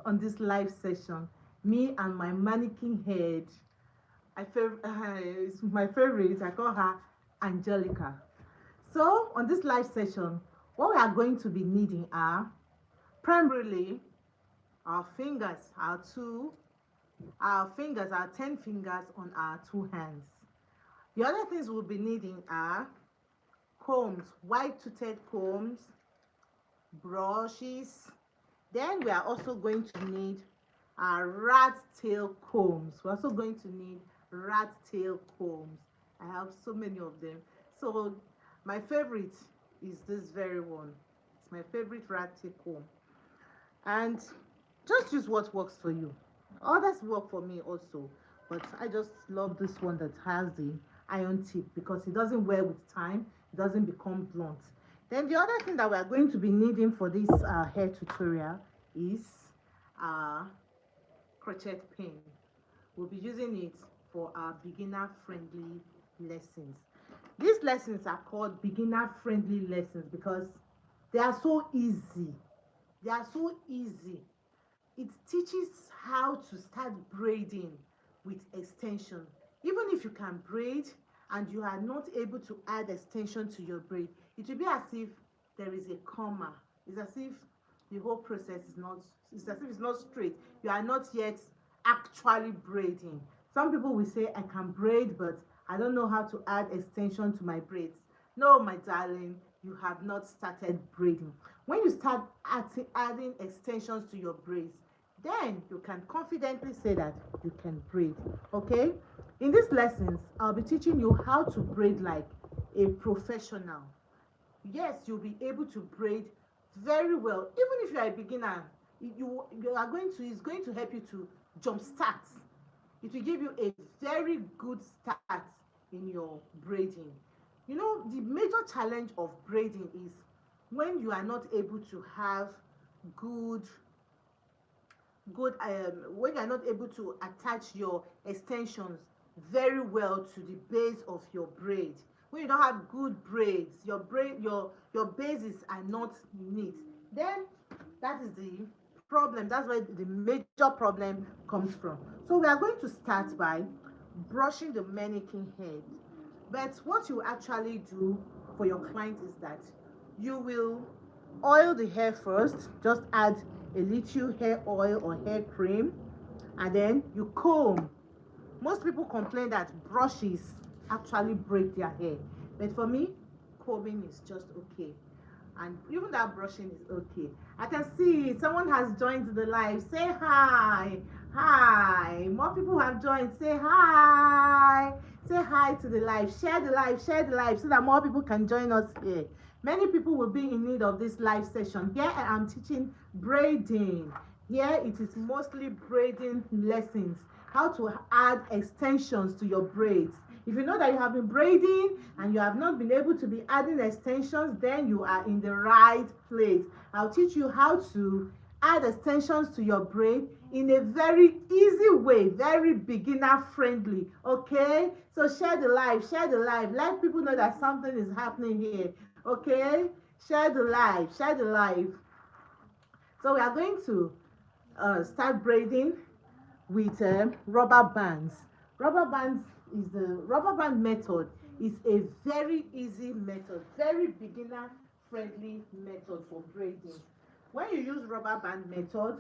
on this live session. Me and my mannequin head. It's my favorite. I call her Angelica. So on this live session, what we are going to be needing are primarily our fingers, our 10 fingers on our two hands. The other things we'll be needing are combs, white-toothed combs, brushes. Then we are also going to need our rat tail combs. We're also going to need rat tail combs. I have so many of them. So my favorite is this very one. It's my favorite rat tail comb. And just use what works for you. Others work for me also, but I just love this one that has the iron tip because it doesn't wear with time, it doesn't become blunt. Then the other thing that we are going to be needing for this hair tutorial is uh, crochet pin. We'll be using it for our beginner friendly lessons. These lessons are called beginner friendly lessons because they are so easy. They are so easy. It teaches how to start braiding with extension. Even if you can braid and you are not able to add extension to your braid, it will be as if there is a comma. It's as if the whole process is not, it's as if it's not straight. You are not yet actually braiding. Some people will say, I can braid, but I don't know how to add extension to my braids. No, my darling, you have not started braiding. When you start adding extensions to your braids, then you can confidently say that you can braid. Okay, in these lessons I'll be teaching you how to braid like a professional. Yes, you'll be able to braid very well. Even if you are a beginner, you are going to it's going to help you to jumpstart. It will give you a very good start in your braiding. You know, the major challenge of braiding is when you are not able to have good when you are not able to attach your extensions very well to the base of your braid. When you don't have good braids, your bases are not neat, then that is the problem. That's where the major problem comes from. So we are going to start by brushing the mannequin head. But what you actually do for your client is that you will oil the hair first. Just add a little hair oil or hair cream, and then you comb. Most people complain that brushes actually break their hair, but for me, combing is just okay. And even that brushing is okay. I can see someone has joined the live. Say hi. Hi. More people have joined. Say hi. Say hi to the live. Share the live. Share the live so that more people can join us here. Many people will be in need of this live session. Here I am teaching braiding. Here it is mostly braiding lessons. How to add extensions to your braids. If you know that you have been braiding and you have not been able to be adding extensions, then you are in the right place. I'll teach you how to add extensions to your braid in a very easy way, very beginner friendly. Okay, so share the live, share the live, let people know that something is happening here. Okay, share the live, share the live. So we are going to start braiding with rubber bands. Rubber bands is the rubber band method is a very easy method, very beginner friendly method for braiding. When you use rubber band method,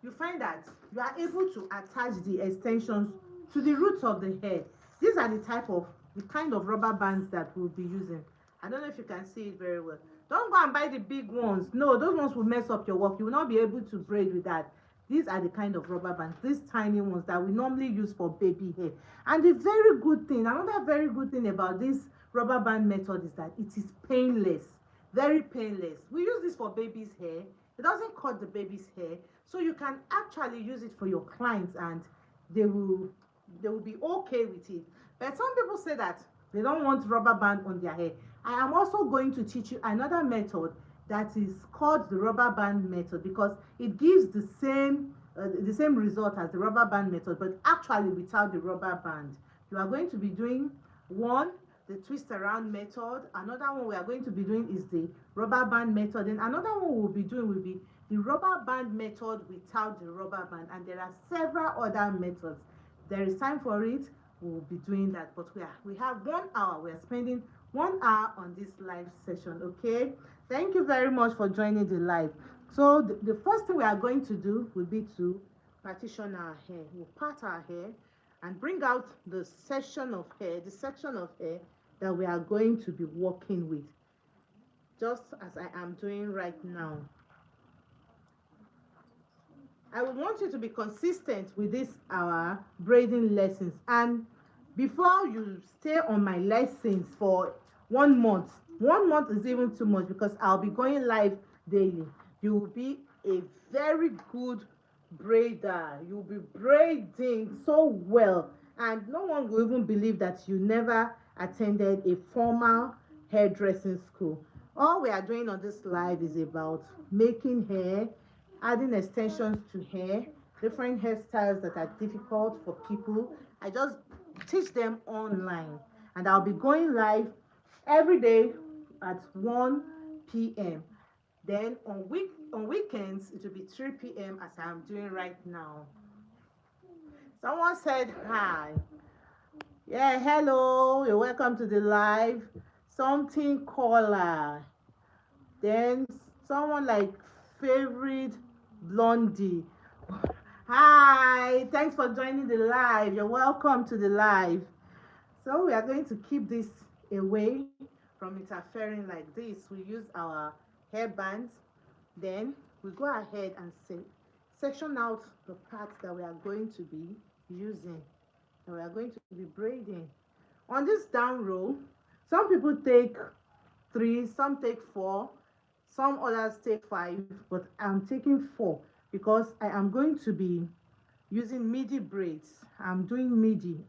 you find that you are able to attach the extensions to the roots of the hair. These are the kind of rubber bands that we'll be using. I don't know if you can see it very well. Don't go and buy the big ones. No, those ones will mess up your work. You will not be able to braid with that. These are the kind of rubber bands, these tiny ones that we normally use for baby hair. And the very good thing, another very good thing about this rubber band method is that it is painless, very painless. We use this for baby's hair. It doesn't cut the baby's hair, so you can actually use it for your clients and they will be okay with it. But some people say that they don't want rubber band on their hair. I am also going to teach you another method that is called the rubber band method because it gives the same result as the rubber band method, but actually without the rubber band. You are going to be doing one, the twist around method. Another one we are going to be doing is the rubber band method, and another one we'll be doing will be the rubber band method without the rubber band, and there are several other methods. There is time for it, we'll be doing that. But we have 1 hour. We are spending 1 hour on this live session. Okay, thank you very much for joining the live. So the first thing we are going to do will be to partition our hair. We'll part our hair and bring out the section of hair, that we are going to be working with, just as I am doing right now. I would want you to be consistent with this our braiding lessons, and before you stay on my lessons for 1 month, 1 month is even too much, because I'll be going live daily. You will be a very good braider. You'll be braiding so well, and no one will even believe that you never attended a formal hairdressing school. All we are doing on this live is about making hair, adding extensions to hair, different hairstyles that are difficult for people. I just teach them online, and I'll be going live every day at 1 p.m. Then on weekends it will be 3 p.m. as I'm doing right now. Someone said hi. Yeah, hello, you're welcome to the live. Something caller. Then someone like favorite blondie. Hi, thanks for joining the live. You're welcome to the live. So we are going to keep this away from interfering like this. We use our hair bands. Then we go ahead and section out the parts that we are going to be using, that we are going to be braiding. On this down row, some people take 3, some take 4, some others take 5, but I'm taking 4 because I am going to be using midi braids. I'm doing midi,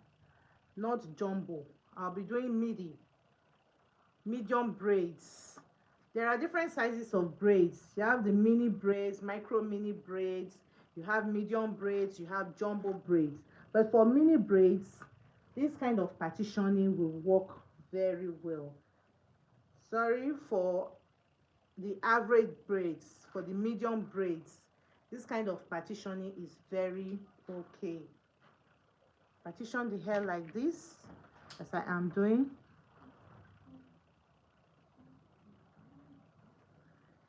not jumbo. I'll be doing midi, medium braids. There are different sizes of braids. You have the mini braids, micro mini braids, you have medium braids, you have jumbo braids. But for mini braids, this kind of partitioning will work very well. Sorry for the average braids. For the medium braids, this kind of partitioning is very okay. Partition the hair like this, as I am doing.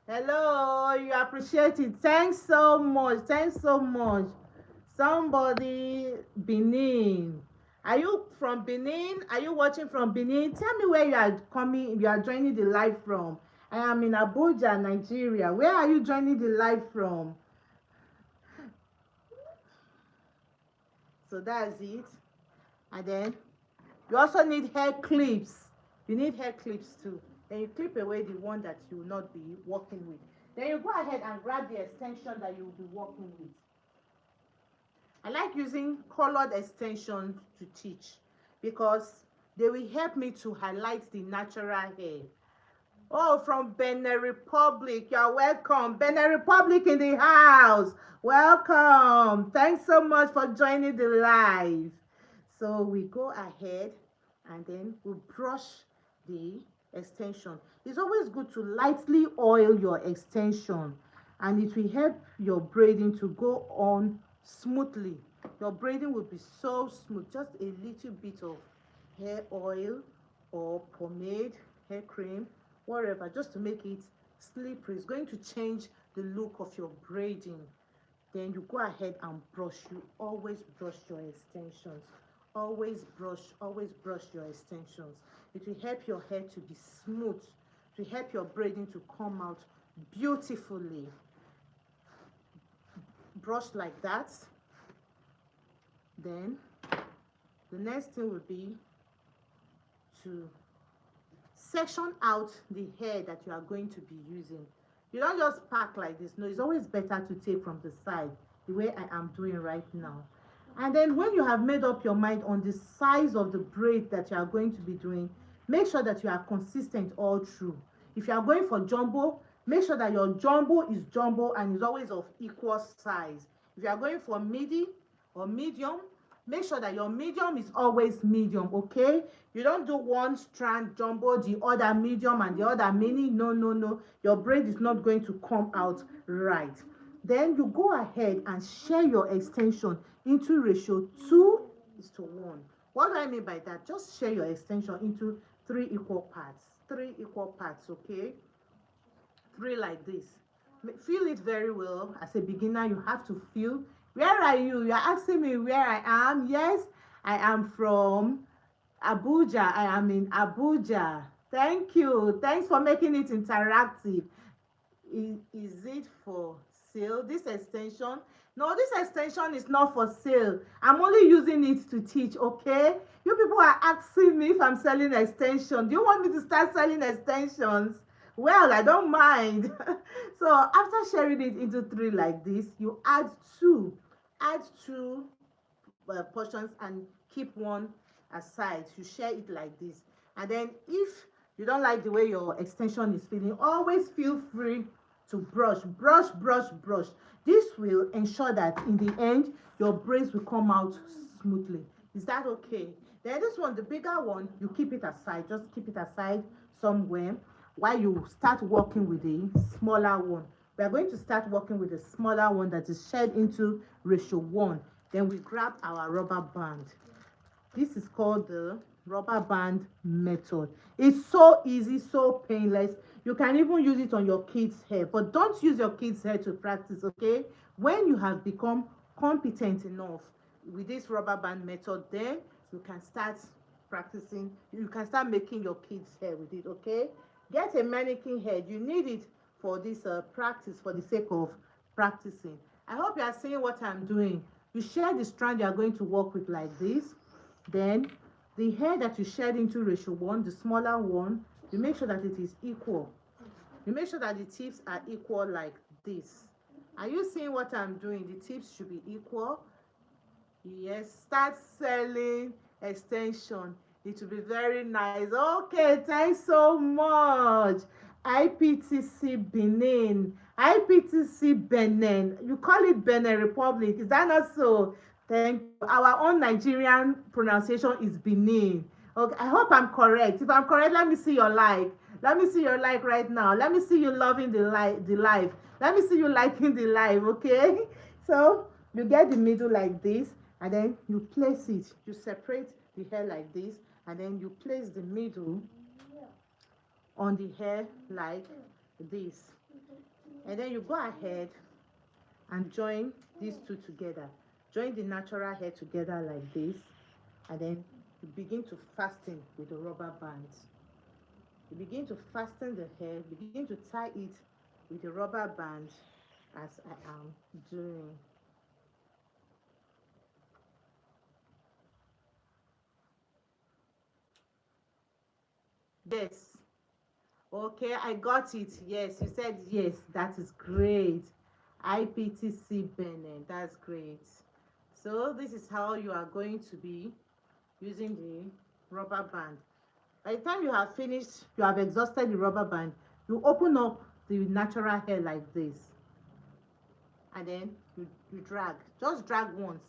Hello, you appreciate it. Thanks so much. Thanks so much. Somebody, Benin. Are you from Benin? Are you watching from Benin? Tell me where you are coming, you are joining the live from. I am in Abuja, Nigeria. Where are you joining the live from? So that's it. And then you also need hair clips. You need hair clips too. Then you clip away the one that you will not be working with. Then you go ahead and grab the extension that you will be working with. I like using colored extensions to teach because they will help me to highlight the natural hair. Oh, from Benin Republic, you're welcome. Benin Republic in the house. Welcome. Thanks so much for joining the live. So we go ahead and then we brush the extension. It's always good to lightly oil your extension, and it will help your braiding to go on smoothly. Your braiding will be so smooth. Just a little bit of hair oil or pomade, hair cream, whatever, just to make it slippery. It's going to change the look of your braiding. Then you go ahead and brush. You always brush your extensions. Always brush your extensions. It will help your hair to be smooth, to help your braiding to come out beautifully. Brush like that. Then the next thing will be to section out the hair that you are going to be using. You don't just pack like this. No, it's always better to take from the side, the way I am doing right now. And then when you have made up your mind on the size of the braid that you are going to be doing, make sure that you are consistent all through. If you are going for jumbo, make sure that your jumbo is jumbo and is always of equal size. If you are going for midi or medium, Make sure that your medium is always medium, okay? You don't do one strand jumbo, the other medium and the other mini. No, no, no. Your braid is not going to come out right. Then you go ahead and share your extension into ratio 2:1. What do I mean by that? Just share your extension into 3 equal parts. 3 equal parts, okay? 3 like this. Feel it very well. As a beginner, you have to feel. Where are you? You're asking me where I am. Yes, I am from Abuja. I am in Abuja. Thank you. Thanks for making it interactive. Is it for sale? This extension? No, this extension is not for sale. I'm only using it to teach, okay? You people are asking me if I'm selling extension. Do you want me to start selling extensions? Well, I don't mind. So after sharing it into 3 like this, you add 2. Add 2 portions and keep 1 aside. You share it like this. And then if you don't like the way your extension is feeling, always feel free to brush. This will ensure that in the end your braids will come out smoothly. Is that okay? Then this one, the bigger one, you keep it aside. Just keep it aside somewhere while you start working with the smaller one. We are going to start working with the smaller one that is shared into ratio 1. Then we grab our rubber band. This is called the rubber band method. It's so easy, so painless. You can even use it on your kids' hair, but don't use your kids' hair to practice, okay? When you have become competent enough with this rubber band method, then you can start practicing. You can start making your kids' hair with it, okay? Get a mannequin head. You need it for this practice, for the sake of practicing. I hope you are seeing what I'm doing. You share the strand you are going to work with like this. Then the hair that you shared into ratio 1, the smaller one, you make sure that it is equal. You make sure that the tips are equal like this. Are you seeing what I'm doing? The tips should be equal. Yes, start selling extension. It will be very nice. Okay, thanks so much. IPTC Benin. IPTC Benin. You call it Benin Republic. Is that not so? Thank you. Our own Nigerian pronunciation is Benin. Okay, I hope I'm correct. If I'm correct, let me see your like. Let me see your like right now. Let me see you loving the live. Let me see you liking the live, okay? So you get the middle like this, and then you place it. You separate the hair like this, and then you place the middle on the hair like this. And then you go ahead and join these two together. Join the natural hair together like this, and then you begin to fasten with the rubber band. You begin to fasten the hair, begin to tie it with the rubber band as I am doing. Yes. Okay, I got it. Yes, you said yes. That is great. IPTC Benin. That's great. So this is how you are going to be using the rubber band. By the time you have finished, you have exhausted the rubber band, you open up the natural hair like this. And then you drag. Just drag once.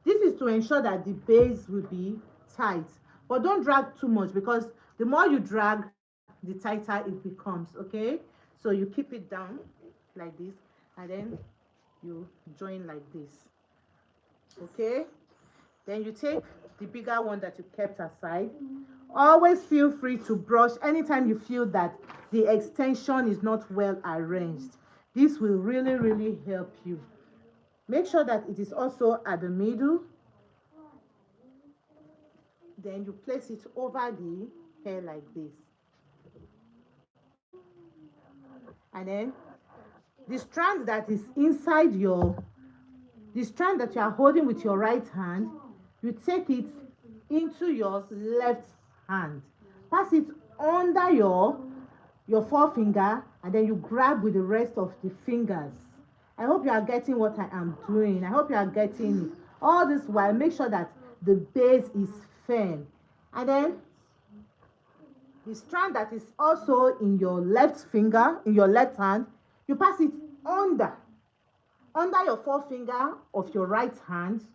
This is to ensure that the base will be tight. But don't drag too much, because the more you drag, the tighter it becomes, okay? So you keep it down like this, and then you join like this, okay? Then you take the bigger one that you kept aside. Always feel free to brush anytime you feel that the extension is not well arranged. This will really help you. Make sure that it is also at the middle. Then you place it over the hair like this. And then the strand that is inside the strand that you are holding with your right hand, you take it into your left hand. Pass it under your forefinger, and then you grab with the rest of the fingers. I hope you are getting what I am doing. I hope you are getting it. All this while, make sure that the base is firm. And then the strand that is also in your left finger, in your left hand, you pass it under your forefinger of your right hand,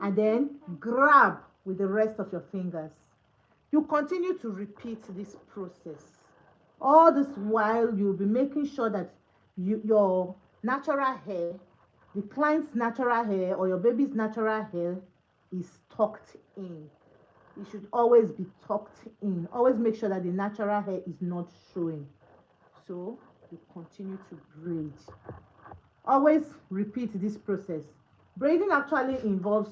and then grab with the rest of your fingers. You continue to repeat this process. All this while, you'll be making sure that your natural hair, the client's natural hair or your baby's natural hair is tucked in. It should always be tucked in. Always make sure that the natural hair is not showing. So you continue to braid. Always repeat this process. Braiding actually involves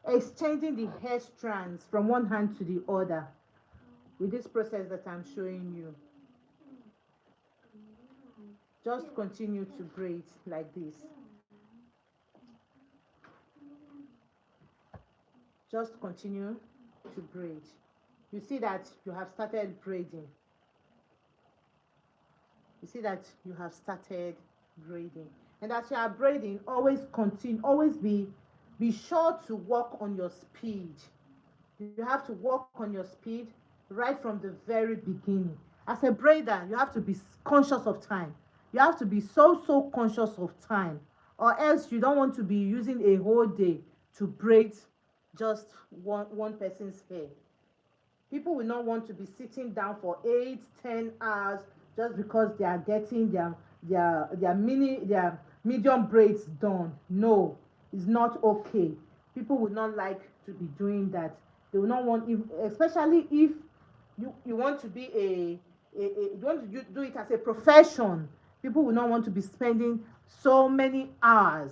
exchanging the hair strands from one hand to the other with this process that I'm showing you. Just continue to braid like this. Just continue to braid. You see that you have started braiding. You see that you have started braiding. And as you are braiding, always continue, always be sure to work on your speed. You have to work on your speed right from the very beginning. As a braider, you have to be conscious of time. You have to be so conscious of time, or else you don't want to be using a whole day to braid just one person's hair. People will not want to be sitting down for 8-10 hours just because they are getting their medium braids done. No, it's not okay. People would not like to be doing that. They will not want, especially if you want to be you want to do it as a profession. People will not want to be spending so many hours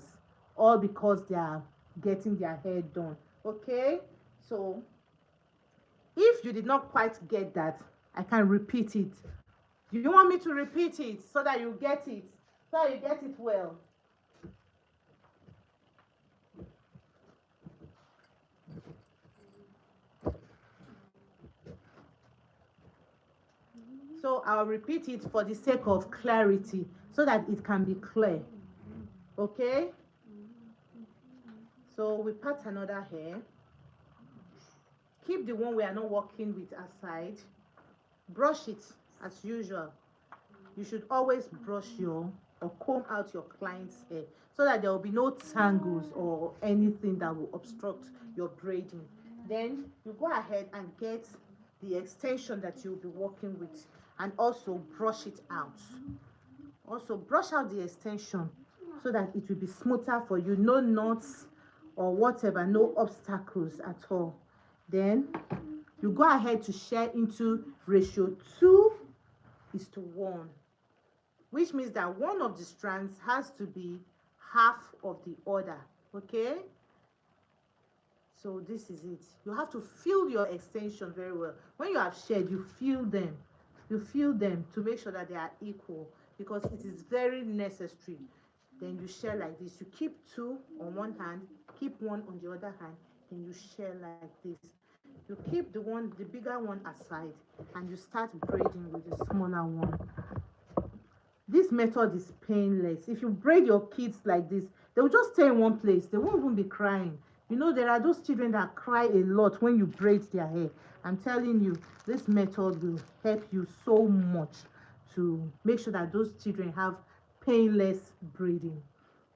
all because they are getting their hair done. Okay, so if you did not quite get that, I can repeat it. Do you want me to repeat it so that you get it, so that you get it well? So I'll repeat it for the sake of clarity so that it can be clear. Okay? So we part another hair. Keep the one we are not working with aside. Brush it as usual. You should always brush or comb out your client's hair so that there will be no tangles or anything that will obstruct your braiding. Then you go ahead and get the extension that you'll be working with and also brush it out. Also brush out the extension so that it will be smoother for you. No knots or whatever, no obstacles at all. Then you go ahead to share into ratio 2:1, which means that one of the strands has to be half of the other. Okay, so this is it. You have to feel your extension very well. When you have shared, you feel them to make sure that they are equal, because it is very necessary. Then you share like this. You keep two on one hand, keep one on the other hand, and you share like this. You keep the bigger one aside, and you start braiding with the smaller one. This method is painless. If you braid your kids like this, they will just stay in one place. They won't even be crying. You know, there are those children that cry a lot when you braid their hair. I'm telling you, this method will help you so much to make sure that those children have painless braiding.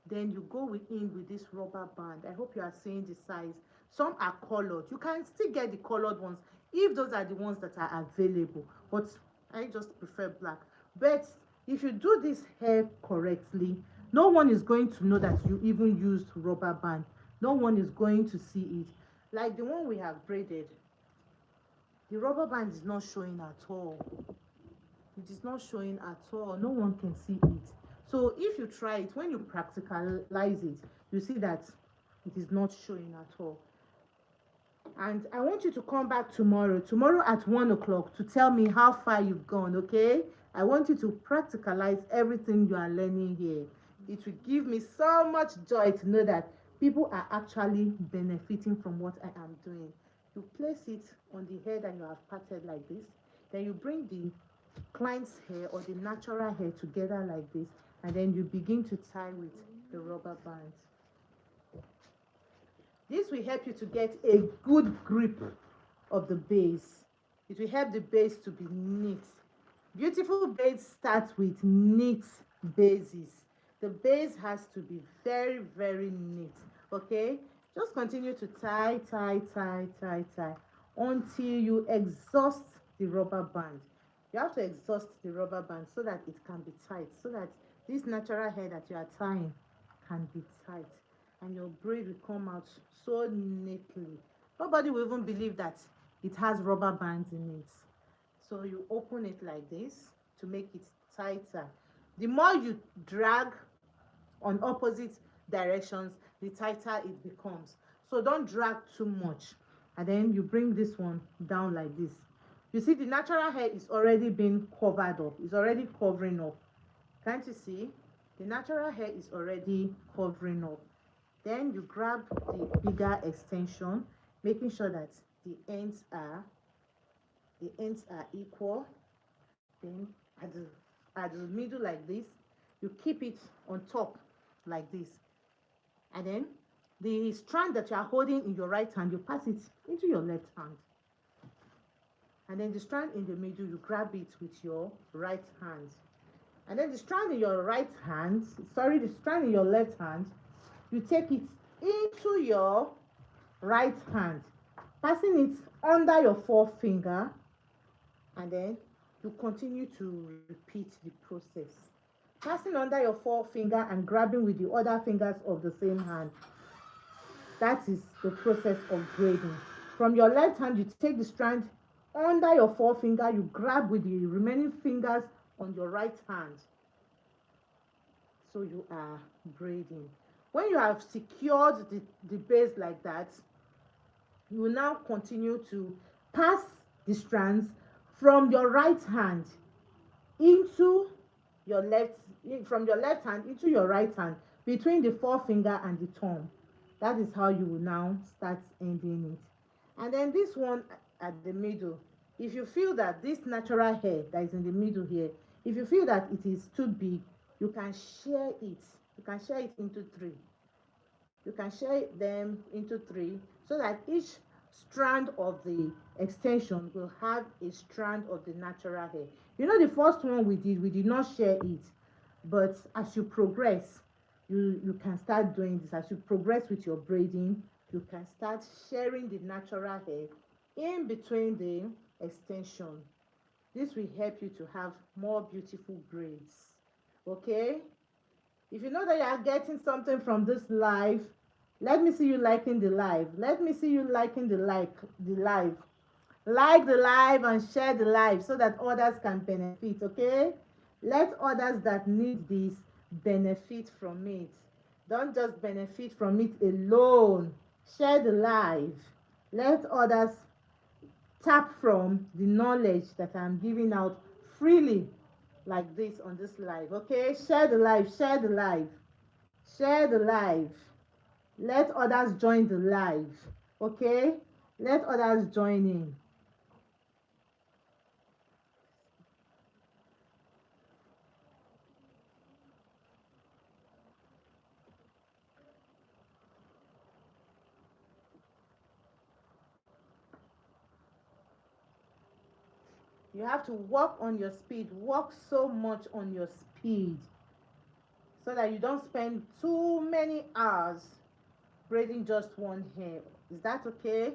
Then you go in with this rubber band. I hope you are seeing the size. Some are colored. You can still get the colored ones if those are the ones that are available, but I just prefer black. But if you do this hair correctly, no one is going to know that you even used rubber band. No one is going to see it. Like the one we have braided, the rubber band is not showing at all. It is not showing at all. No one can see it. So if you try it, when you practicalize it, you see that it is not showing at all. And I want you to come back tomorrow at 1 o'clock to tell me how far you've gone. Okay, I want you to practicalize everything you are learning here. It will give me so much joy to know that people are actually benefiting from what I am doing. You place it on the hair that you have parted like this. Then you bring the client's hair or the natural hair together like this, and then you begin to tie with the rubber bands. This will help you to get a good grip of the base. It will help the base to be neat. Beautiful braids start with neat bases. The base has to be very, very neat. Okay, Just continue to tie, tie, tie, tie, tie until you exhaust the rubber band. You have to exhaust the rubber band so that it can be tight, so that this natural hair that you are tying can be tight, and your braid will come out so neatly. Nobody will even believe that it has rubber bands in it. So you open it like this to make it tighter. The more you drag on opposite directions, the tighter it becomes. So don't drag too much. And then you bring this one down like this. You see, the natural hair is already being covered up, it's already covering up. Can't you see? The natural hair is already covering up. Then you grab the bigger extension, making sure that the ends are equal. Then at the middle like this, you keep it on top like this. And then the strand that you are holding in your right hand, you pass it into your left hand. And then the strand in the middle, you grab it with your right hand. And then the strand in your right hand, the strand in your left hand, you take it into your right hand, passing it under your forefinger, and then you continue to repeat the process. Passing under your forefinger and grabbing with the other fingers of the same hand. That is the process of braiding. From your left hand, you take the strand under your forefinger, you grab with the remaining fingers on your right hand. So you are braiding. When you have secured the base like that, you will now continue to pass the strands from your right hand into your left, from your left hand into your right hand, between the forefinger and the thumb. That is how you will now start ending it. And then this one at the middle, if you feel that this natural hair that is in the middle here, if you feel that it is too big, you can share it. You can share it into three. You can share them into three, so that each strand of the extension will have a strand of the natural hair. You know, the first one we did not share it, but as you progress, you can start doing this. As you progress with your braiding, you can start sharing the natural hair in between the extension. This will help you to have more beautiful braids. Okay, if you know that you are getting something from this live, let me see you liking the live. Let me see you liking the live. Like the live and share the live so that others can benefit. Okay, let others that need this benefit from it. Don't just benefit from it alone. Share the live. Let others tap from the knowledge that I'm giving out freely, like this on this live. Okay, share the live, share the live, share the live. Let others join the live. Okay, let others join in. You have to work on your speed. Work so much on your speed so that you don't spend too many hours braiding just one hair. Is that okay?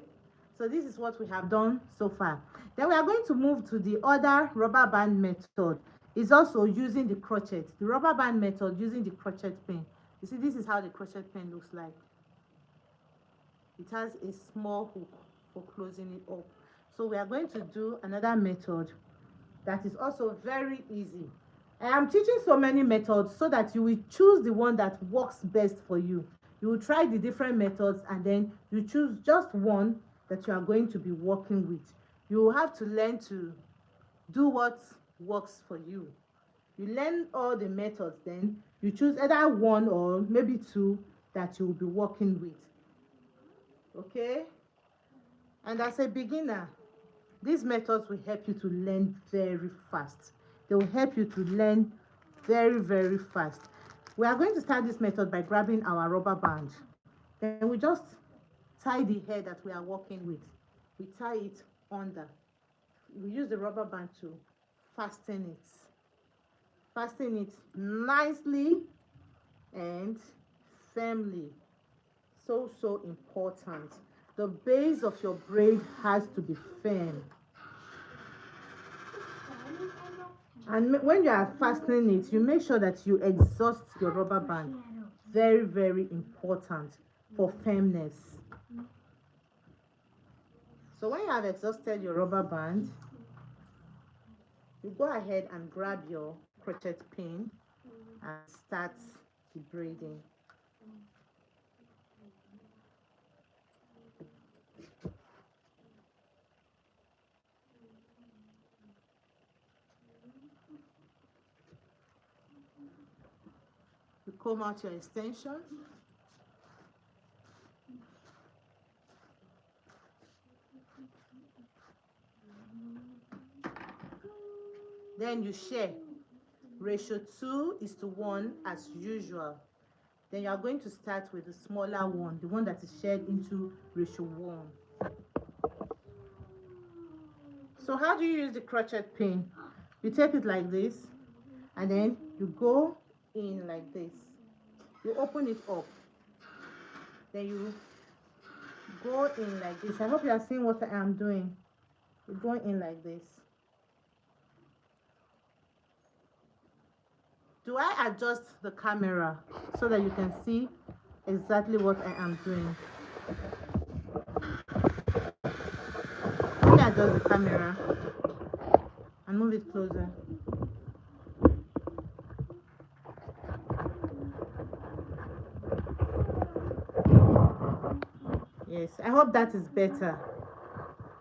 So this is what we have done so far. Then we are going to move to the other rubber band method. It's also using the crochet. The rubber band method using the crochet pin. You see, this is how the crochet pin looks like. It has a small hook for closing it up. So we are going to do another method that is also very easy. I am teaching so many methods so that you will choose the one that works best for you. You will try the different methods and then you choose just one that you are going to be working with. You will have to learn to do what works for you. You learn all the methods, then you choose either one or maybe two that you will be working with. Okay? And as a beginner, these methods will help you to learn very fast. They will help you to learn very, very fast. We are going to start this method by grabbing our rubber band. Then we just tie the hair that we are working with. We tie it under. We use the rubber band to fasten it. Fasten it nicely and firmly So important. The base of your braid has to be firm. And when you are fastening it, you make sure that you exhaust your rubber band. Very important for firmness. So when you have exhausted your rubber band, you go ahead and grab your crochet pin and start the braiding. You comb out your extension. Then you share ratio 2:1 as usual. Then you are going to start with the smaller one, the one that is shared into ratio 1. So how do you use the crochet pin? You take it like this, and then you go in like this. You open it up. Then you go in like this. I hope you are seeing what I am doing. You go in like this. Do I adjust the camera so that you can see exactly what I am doing? Let me adjust the camera and move it closer. Yes, I hope that is better.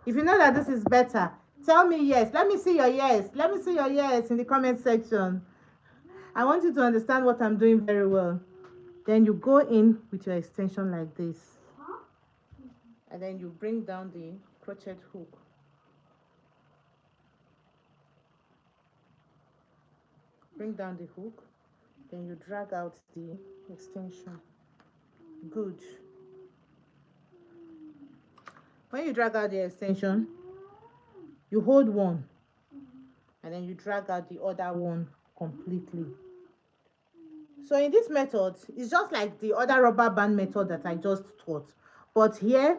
If you know that this is better, tell me yes. Let me see your yes. Let me see your yes in the comment section. I want you to understand what I'm doing very well. Then you go in with your extension like this. And then you bring down the crochet hook. Bring down the hook. Then you drag out the extension. Good. When you drag out the extension, you hold one. And then you drag out the other one completely. So in this method, it's just like the other rubber band method that I just taught. But here,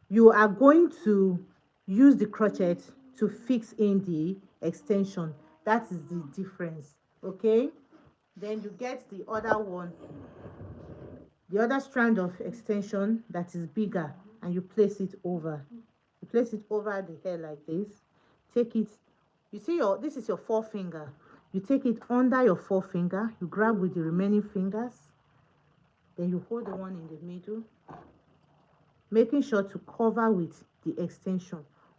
you are going to use the crochet to fix in the extension. That is the difference, okay? Then you get the other one, the other strand of extension that is bigger, and you place it over. You place it over the hair like this. Take it, you see this is your forefinger. You take it under your forefinger, you grab with the remaining fingers, then you hold the one in the middle, making sure to cover with the extension.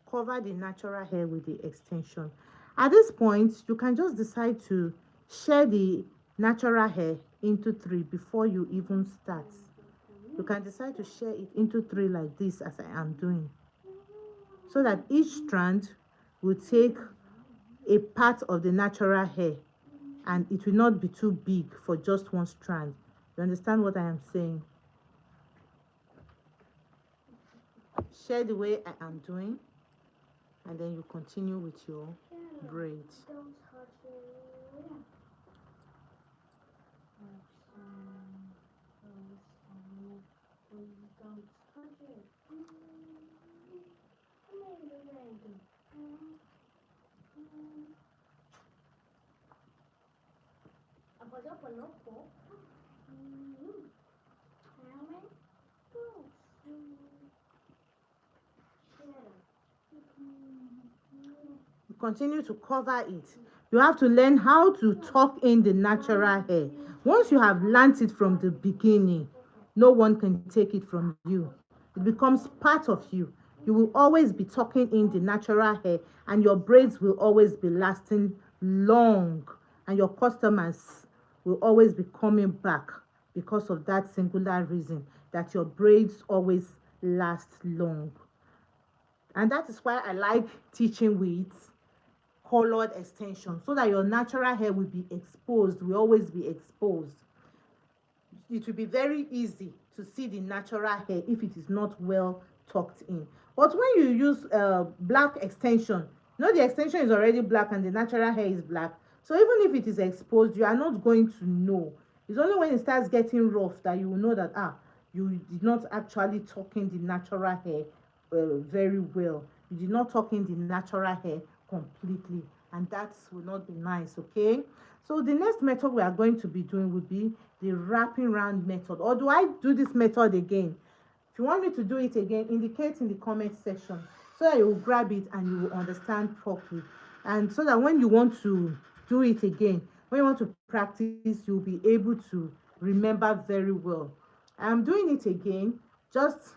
Cover the natural hair with the extension. At this point, you can just decide to share the natural hair into 3 before you even start. You can decide to share it into 3 like this as I am doing, so that each strand will take a part of the natural hair and it will not be too big for just one strand. You understand what I am saying? Share the way I am doing, and then you continue with your braids. Don't touch it. Don't touch it. You continue to cover it. You have to learn how to tuck in the natural hair. Once you have learnt it from the beginning, no one can take it from you. It becomes part of you. You will always be tucking in the natural hair, and your braids will always be lasting long, and your customers will always be coming back because of that singular reason, that your braids always last long. And that is why I like teaching with colored extension, so that your natural hair will be exposed, will always be exposed. It will be very easy to see the natural hair if it is not well tucked in. But when you use black extension, you know the extension is already black and the natural hair is black, so even if it is exposed, you are not going to know. It's only when it starts getting rough that you will know that you did not actually tuck in the natural hair very well. You did not tuck in the natural hair completely, and that will not be nice. Okay, so the next method we are going to be doing would be the wrapping round method. Or do I do this method again? If you want me to do it again, indicate in the comment section so that you will grab it and you will understand properly. And so that when you want to do it again, when you want to practice, you'll be able to remember very well. I'm doing it again just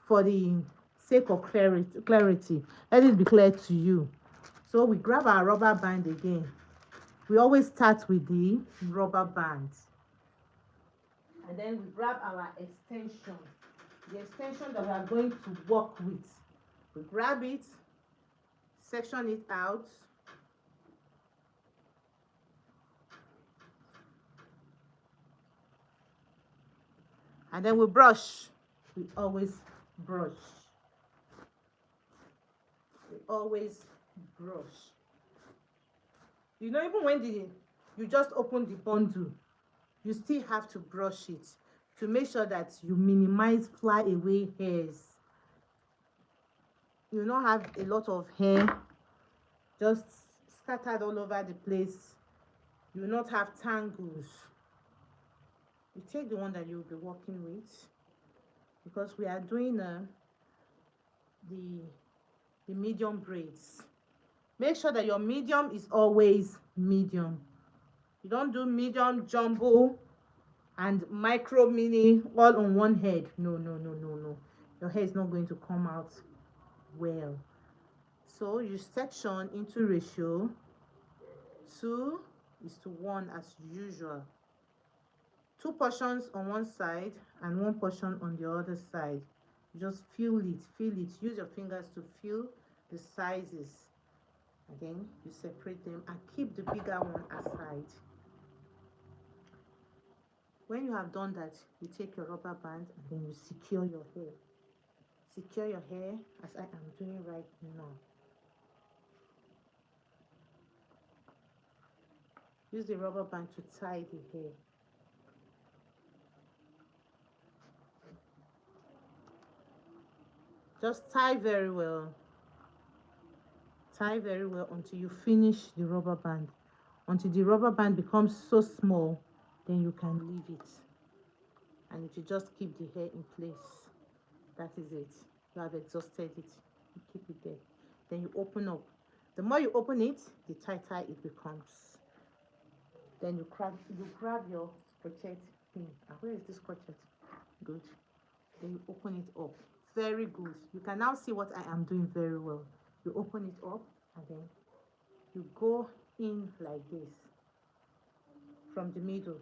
for the sake of clarity. Let it be clear to you. So we grab our rubber band again. We always start with the rubber band. And then we grab our extension, the extension that we are going to work with. We grab it, section it out, and then we brush. We always brush. We always brush. You know, even when you just open the bundle, you still have to brush it to make sure that you minimize flyaway hairs. You not have a lot of hair just scattered all over the place. You will not have tangles. You take the one that you'll be working with, because we are doing the medium braids. Make sure that your medium is always medium. You don't do medium, jumbo, and micro mini all on one head. No, no, no, no, no. Your hair is not going to come out well. So you section into ratio 2:1 as usual. 2 portions on one side and 1 portion on the other side. Just feel it, feel it. Use your fingers to feel the sizes. Again, you separate them and keep the bigger one aside. When you have done that, you take your rubber band and then you secure your hair. Secure your hair as I am doing right now. Use the rubber band to tie the hair. Just tie very well. Tie very well until you finish the rubber band. Until the rubber band becomes so small, then you can leave it. And it will just keep the hair in place. That is it. You have exhausted it. You keep it there. Then you open up. The more you open it, the tighter it becomes. Then you grab your crochet pin. Where is this crochet? Good. Then you open it up. Very good. You can now see what I am doing very well. You open it up and then you go in like this from the middle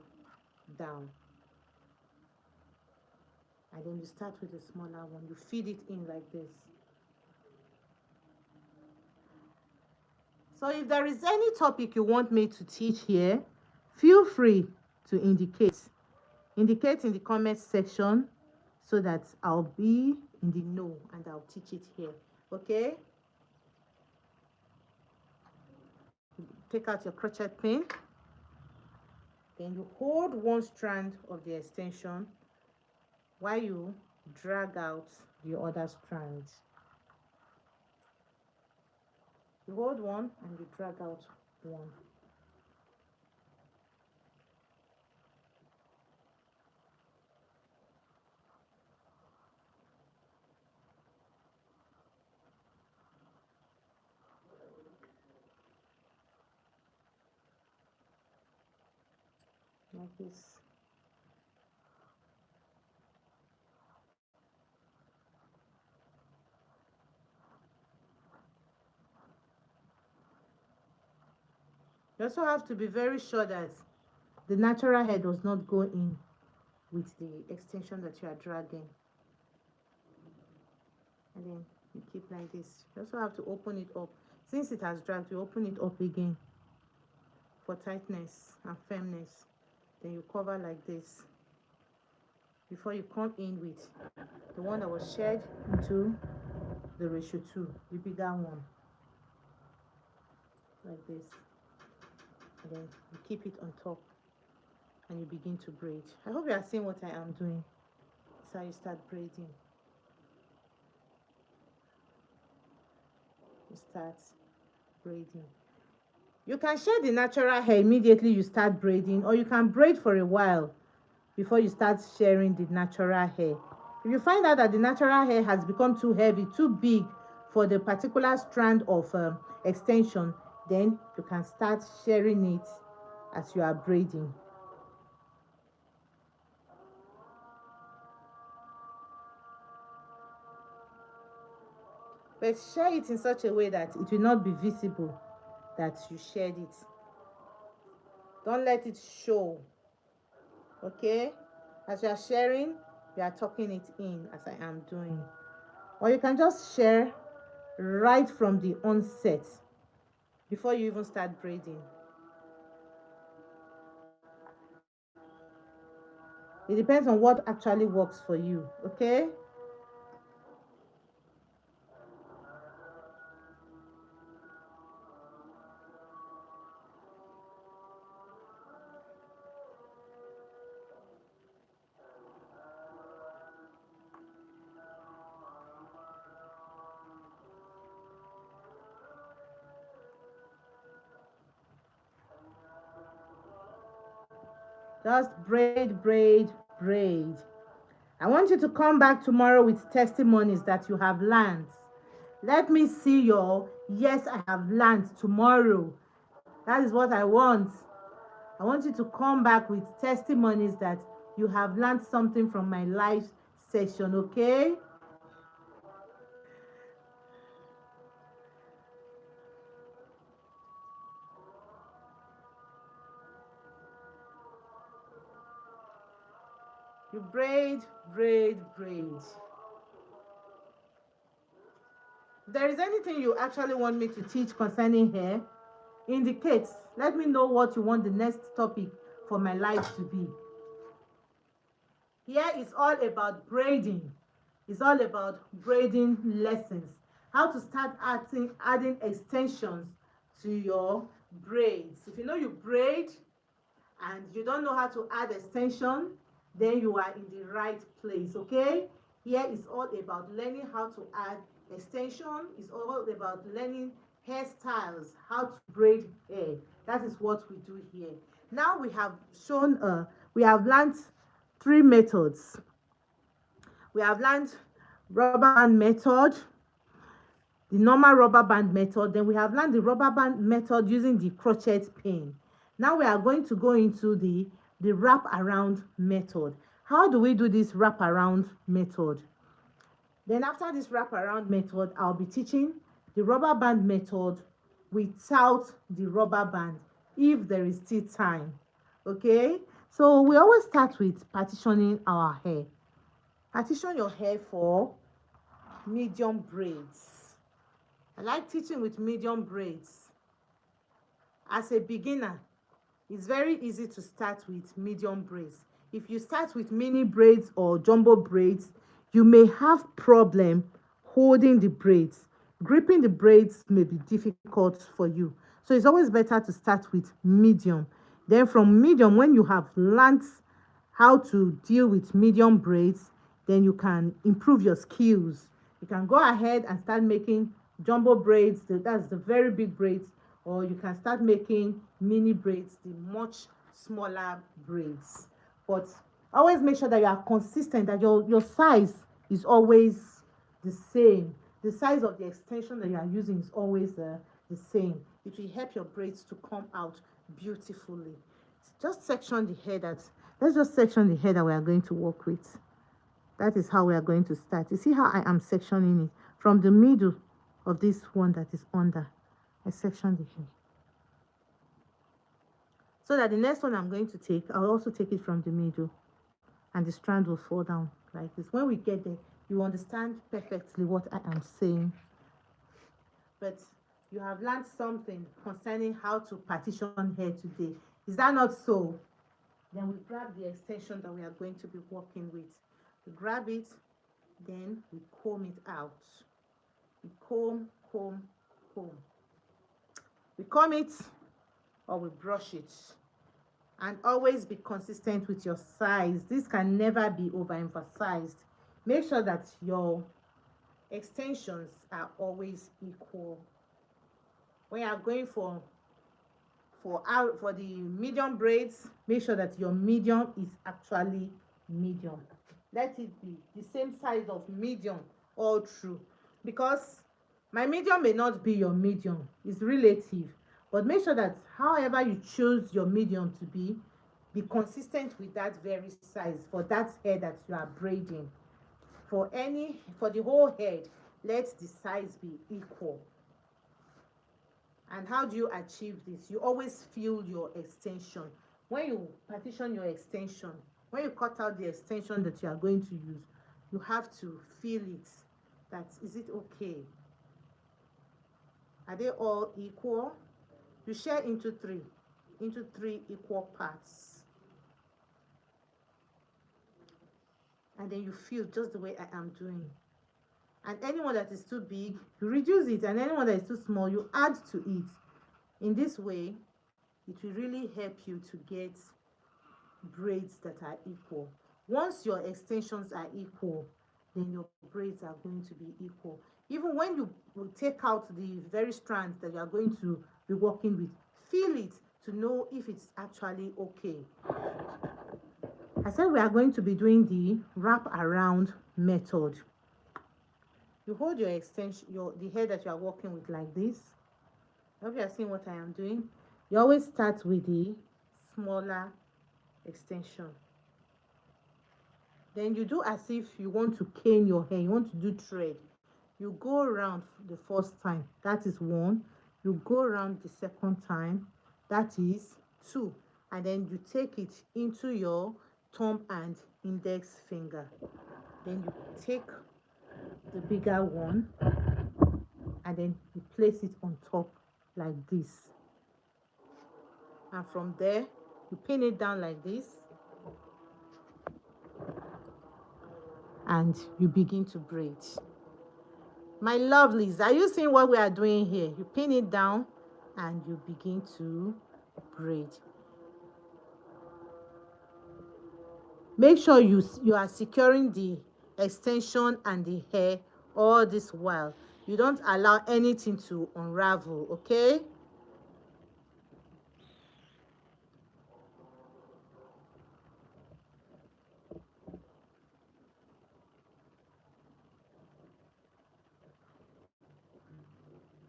down, and then you start with a smaller one. You feed it in like this. So if there is any topic you want me to teach here, feel free to indicate in the comment section so that I'll be in the know and I'll teach it here. Okay, take out your crochet pin, then you hold one strand of the extension while you drag out the other strand. You hold one and you drag out one. Like this. You also have to be very sure that the natural hair does not go in with the extension that you are dragging. And then you keep like this. You also have to open it up. Since it has dragged, you open it up again for tightness and firmness. Then you cover like this before you come in with the one that was shared into the ratio 2, the bigger one, like this. And then you keep it on top and you begin to braid. I hope you are seeing what I am doing. So you start braiding. You start braiding. You can share the natural hair immediately you start braiding, or you can braid for a while before you start sharing the natural hair. If you find out that the natural hair has become too heavy, too big for the particular strand of extension, then you can start sharing it as you are braiding. But share it in such a way that it will not be visible that you shared it. Don't let it show. Okay? As you are sharing, you are tucking it in as I am doing. Or you can just share right from the onset before you even start braiding. It depends on what actually works for you. Okay? Just braid, braid, braid. I want you to come back tomorrow with testimonies that you have learned. Let me see your yes, I have learned tomorrow. That is what I want. I want you to come back with testimonies that you have learned something from my live session, okay? You braid, braid, braid. If there is anything you actually want me to teach concerning hair, indicate. Let me know what you want the next topic for my life to be. Here is all about braiding. It's all about braiding lessons. How to start adding extensions to your braids. If you know you braid and you don't know how to add extension, then you are in the right place, okay? Here is all about learning how to add extension. It's all about learning hairstyles, how to braid hair. That is what we do here. Now we have learned three methods. We have learned rubber band method, the normal rubber band method, then we have learned the rubber band method using the crochet pin. Now we are going to go into the wrap around method. How do we do this wrap around method? Then after this wrap around method, I'll be teaching the rubber band method without the rubber band if there is still time. Okay, so we always start with partitioning our hair. Partition your hair for medium braids. I like teaching with medium braids. As a beginner, it's very easy to start with medium braids. If you start with mini braids or jumbo braids, you may have problem holding the braids. Gripping the braids may be difficult for you. So it's always better to start with medium. Then from medium, when you have learned how to deal with medium braids, then you can improve your skills. You can go ahead and start making jumbo braids, that's the very big braids, or you can start making mini braids, the much smaller braids. But always make sure that you are consistent, that your size is always the same. The size of the extension that you are using is always the same. It will help your braids to come out beautifully. Just section the hair let's just section the hair that we are going to work with. That is how we are going to start. You see how I am sectioning it? From the middle of this one that is under, I section the hair. So that the next one I'm going to take, I'll also take it from the middle. And the strand will fall down like this. When we get there, you understand perfectly what I am saying. But you have learned something concerning how to partition hair today. Is that not so? Then we grab the extension that we are going to be working with. We grab it, then we comb it out. We comb, comb, comb. We comb it or we brush it. And always be consistent with your size. This can never be overemphasized. Make sure that your extensions are always equal. When you are going for the medium braids, make sure that your medium is actually medium. Let it be the same size of medium all through, because my medium may not be your medium, it's relative. But make sure that however you choose your medium to be consistent with that very size for that hair that you are braiding. For the whole head, let the size be equal. And how do you achieve this? You always feel your extension. When you partition your extension, when you cut out the extension that you are going to use, you have to feel it. That is it okay? Are they all equal? You share into three equal parts. And then you feel just the way I am doing. And anyone that is too big, you reduce it, and anyone that is too small, you add to it. In this way, it will really help you to get braids that are equal. Once your extensions are equal, then your braids are going to be equal. Even when you will take out the very strands that you are going to be working with, feel it to know if it's actually okay. I said we are going to be doing the wrap around method. You hold your extension, the hair that you are working with like this. I hope you are seeing what I am doing. You always start with the smaller extension. Then you do as if you want to cane your hair, you want to do thread. You go around the first time, that is one. You go around the second time, that is two. And then you take it into your thumb and index finger. Then you take the bigger one and then you place it on top like this. And from there, you pin it down like this and you begin to braid. My lovelies, are you seeing what we are doing here? You pin it down and you begin to braid. Make sure you are securing the extension and the hair all this while. You don't allow anything to unravel, okay?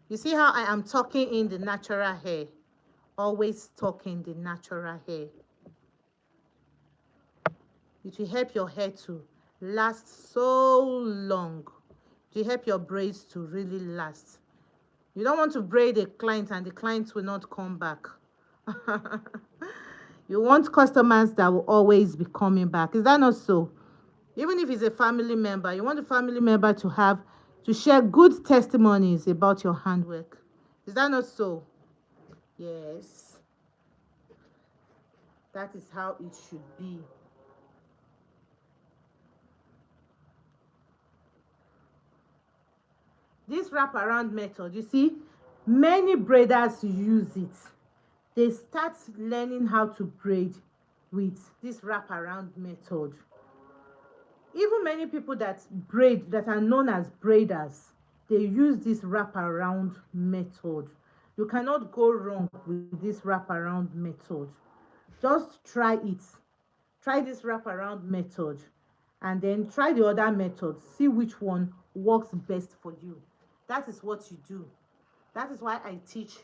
You see how I am tucking in the natural hair? Always tucking the natural hair. It will help your hair to last so long. It will help your braids to really last. You don't want to braid a client and the client will not come back. You want customers that will always be coming back. Is that not so? Even if it's a family member, you want the family member to share good testimonies about your handwork. Is that not so? Yes. That is how it should be. This wraparound method, you see, many braiders use it. They start learning how to braid with this wraparound method. Even many people that braid, that are known as braiders, they use this wraparound method. You cannot go wrong with this wraparound method. Just try it. Try this wraparound method and then try the other method. See which one works best for you. That is what you do. That is why I teach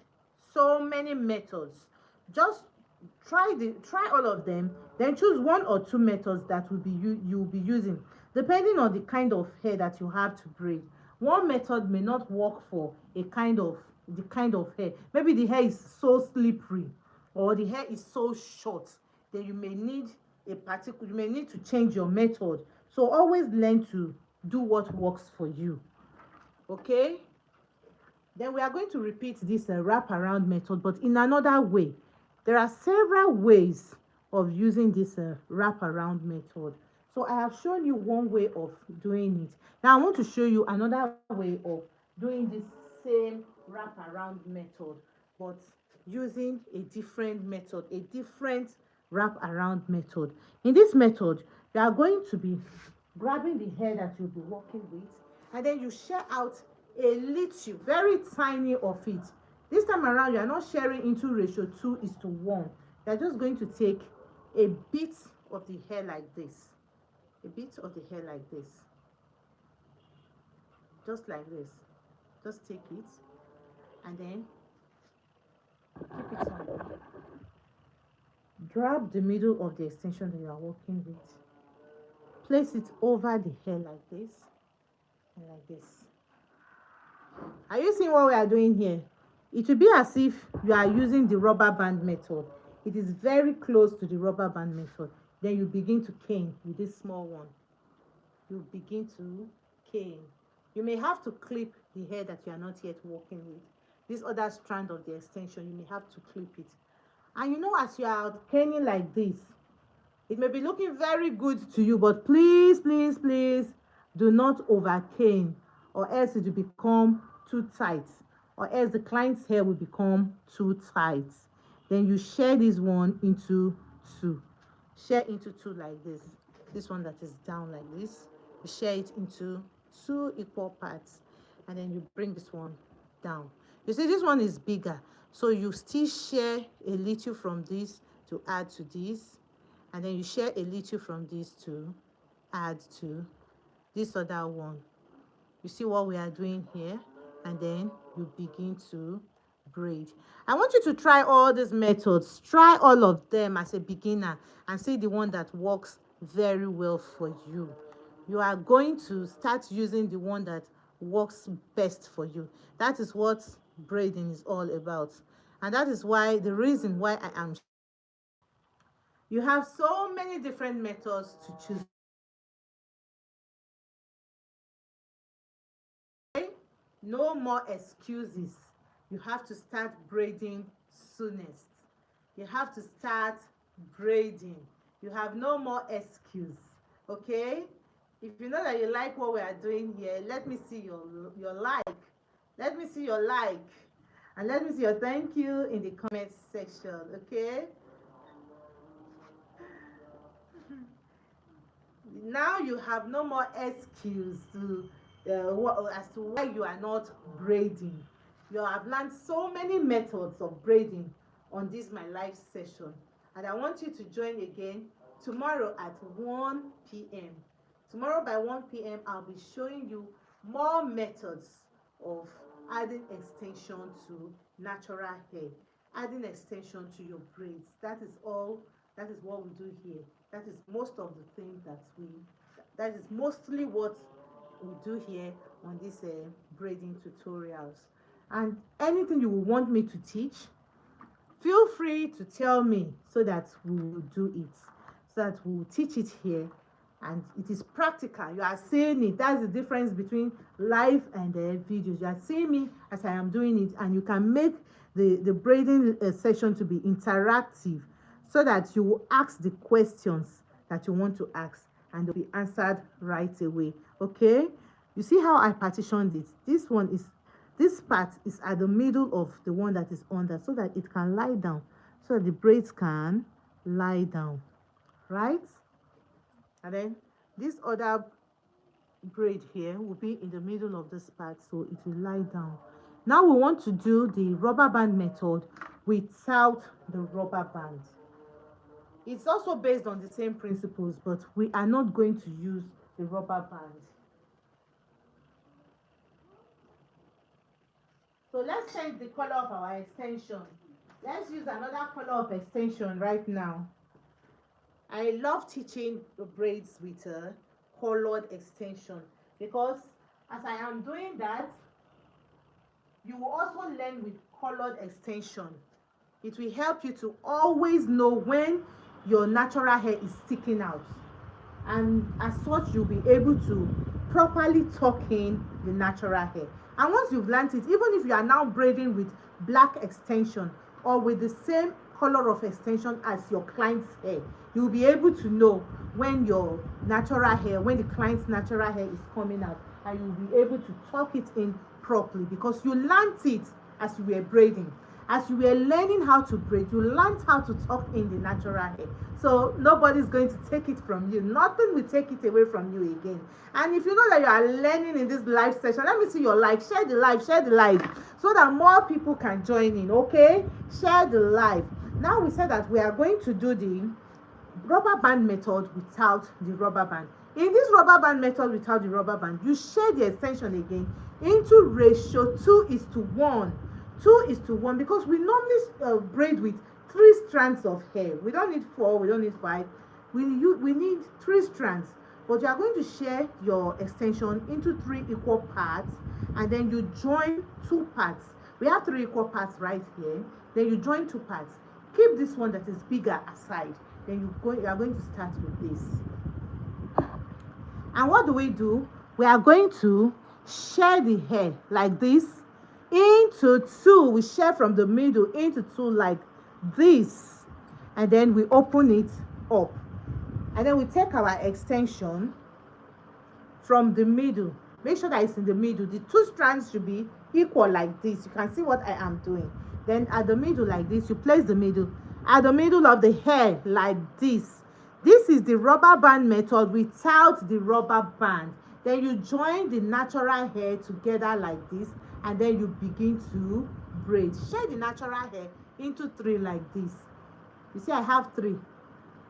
so many methods. Just try all of them, then choose one or two methods that you will be using depending on the kind of hair that you have to braid. One method may not work for the kind of hair. Maybe the hair is so slippery or the hair is so short, then you may need to change your method. So always learn to do what works for you. Okay, then we are going to repeat this wraparound method, but in another way. There are several ways of using this wraparound method. So I have shown you one way of doing it. Now I want to show you another way of doing this same wraparound method, but using a different method, a different wrap around method. In this method, you are going to be grabbing the hair that you'll be working with, and then you share out a little, very tiny of it. This time around, you are not sharing into ratio 2:1. You are just going to take a bit of the hair like this, a bit of the hair like this, just like this. Just take it and then keep it on. Grab the middle of the extension that you are working with, place it over the hair like this and like this. Are you seeing what we are doing here? It will be as if you are using the rubber band method. It is very close to the rubber band method. Then you begin to cane with this small one. You begin to cane. You may have to clip the hair that you are not yet working with. This other strand of the extension, you may have to clip it. And you know, as you are caning like this, it may be looking very good to you, but please, please, please do not over cane, or else it will become too tight, or else the client's hair will become too tight. Then you share this one into two. Share into two like this. This one that is down like this, you share it into 2 equal parts, and then you bring this one down. You see, this one is bigger, so you still share a little from this to add to this, and then you share a little from this to add to this other one. You see what we are doing here? And then you begin to braid. I want you to try all these methods. Try all of them as a beginner and see the one that works very well for you. You are going to start using the one that works best for you. That is what braiding is all about. And that is why, the reason why I am. You have so many different methods to choose. No more excuses. You have to start braiding soonest. You have to start braiding. You have no more excuse. Okay? If you know that you like what we are doing here, let me see your like. Let me see your like. And let me see your thank you in the comment section. Okay? Now you have no more excuse to as to why you are not braiding. You have learned so many methods of braiding on this my live session, and I want you to join again tomorrow at 1 p.m. Tomorrow by 1 p.m. I'll be showing you more methods of adding extension to natural hair, adding extension to your braids. That is all. That is what we do here. That is most of the things that is mostly what we do here on these braiding tutorials. And anything you want me to teach, feel free to tell me so that we will do it, so that we will teach it here, and it is practical. You are seeing it. That's the difference between live and videos. You are seeing me as I am doing it, and you can make the braiding session to be interactive, so that you will ask the questions that you want to ask and they'll be answered right away. Okay, you see how I partitioned it? This part is at the middle of the one that is under, so that it can lie down, so that the braids can lie down, right? And then this other braid here will be in the middle of this part, so it will lie down. Now we want to do the rubber band method without the rubber band. It's also based on the same principles, but we are not going to use the rubber band. So let's change the color of our extension. Let's use another color of extension right now. I love teaching the braids with a colored extension, because as I am doing that, you will also learn with colored extension. It will help you to always know when your natural hair is sticking out, and as such you'll be able to properly tuck in the natural hair. And once you've learned it, even if you are now braiding with black extension or with the same color of extension as your client's hair, you'll be able to know when your natural hair, when the client's natural hair is coming out, and you'll be able to tuck it in properly, because you learned it as you were braiding. As you were learning how to braid, you learned how to tuck in the natural hair. So nobody's going to take it from you. Nothing will take it away from you again. And if you know that you are learning in this live session, let me see your live. Share the live, so that more people can join in. Okay, share the live. Now we said that we are going to do the rubber band method without the rubber band. In this rubber band method without the rubber band, you share the extension again into ratio 2:1. 2:1, because we normally braid with 3 strands of hair. We don't need 4, we don't need 5. We need 3 strands. But you are going to share your extension into 3 equal parts, and then you join 2 parts. We have 3 equal parts right here. Then you join 2 parts. Keep this one that is bigger aside. Then you are going to start with this. And what do? We are going to share the hair like this into 2. We share from the middle into 2 like this, and then we open it up, and then we take our extension from the middle. Make sure that it's in the middle. The 2 strands should be equal like this. You can see what I am doing. Then at the middle like this, you place the middle at the middle of the hair like this. This is the rubber band method without the rubber band. Then you join the natural hair together like this, and then you begin to braid. Share the natural hair into 3 like this. You see I have 3,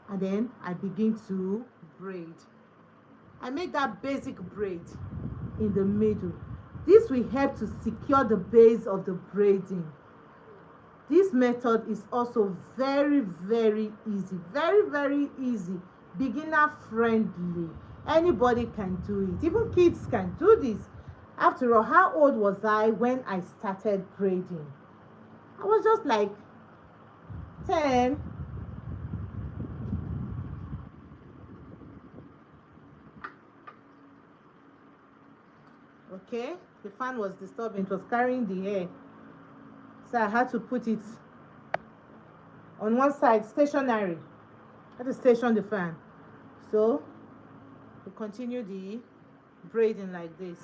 and then I begin to braid. I make that basic braid in the middle. This will help to secure the base of the braiding. This method is also very, very easy. Very, very easy. Beginner friendly. Anybody can do it. Even kids can do this. After all, how old was I when I started braiding? I was just like 10. Okay, the fan was disturbing. It was carrying the hair. So I had to put it on one side, stationary. I had to station the fan. So we continue the braiding like this.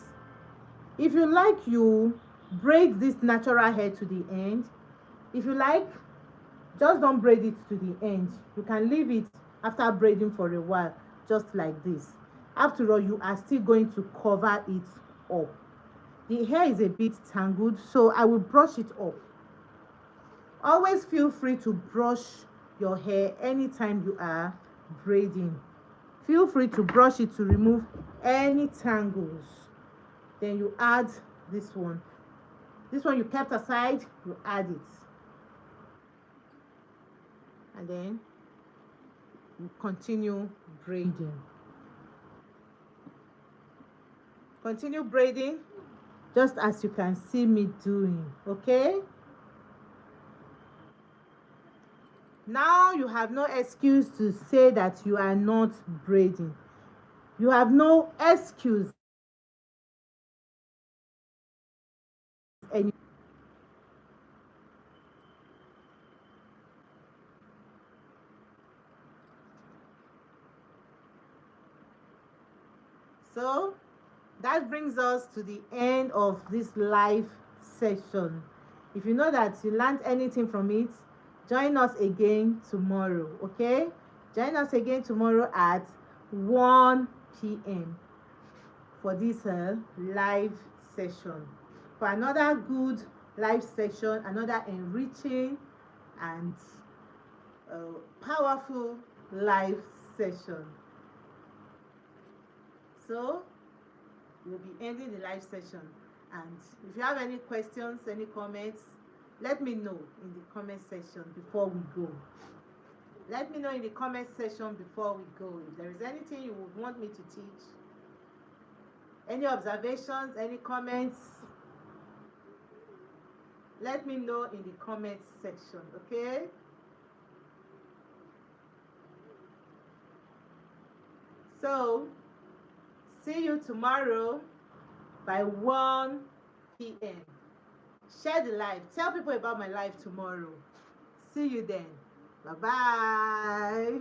If you like, you braid this natural hair to the end. If you like, just don't braid it to the end. You can leave it after braiding for a while, just like this. After all, you are still going to cover it up. The hair is a bit tangled, so I will brush it up. Always feel free to brush your hair anytime you are braiding. Feel free to brush it to remove any tangles. Then you add this one. This one you kept aside, you add it. And then you continue braiding. Continue braiding just as you can see me doing, okay? Now you have no excuse to say that you are not braiding. You have no excuse any. So that brings us to the end of this live session. If you know that you learned anything from it, join us again tomorrow, okay? Join us again tomorrow at 1 p.m. for this live session. For another good live session, another enriching and powerful live session. So we'll be ending the live session. And if you have any questions, any comments, let me know in the comment section before we go. Let me know in the comment section before we go. If there is anything you would want me to teach, any observations, any comments, let me know in the comment section, okay? So, see you tomorrow by 1 p.m. Share the live. Tell people about my live tomorrow. See you then. Bye-bye.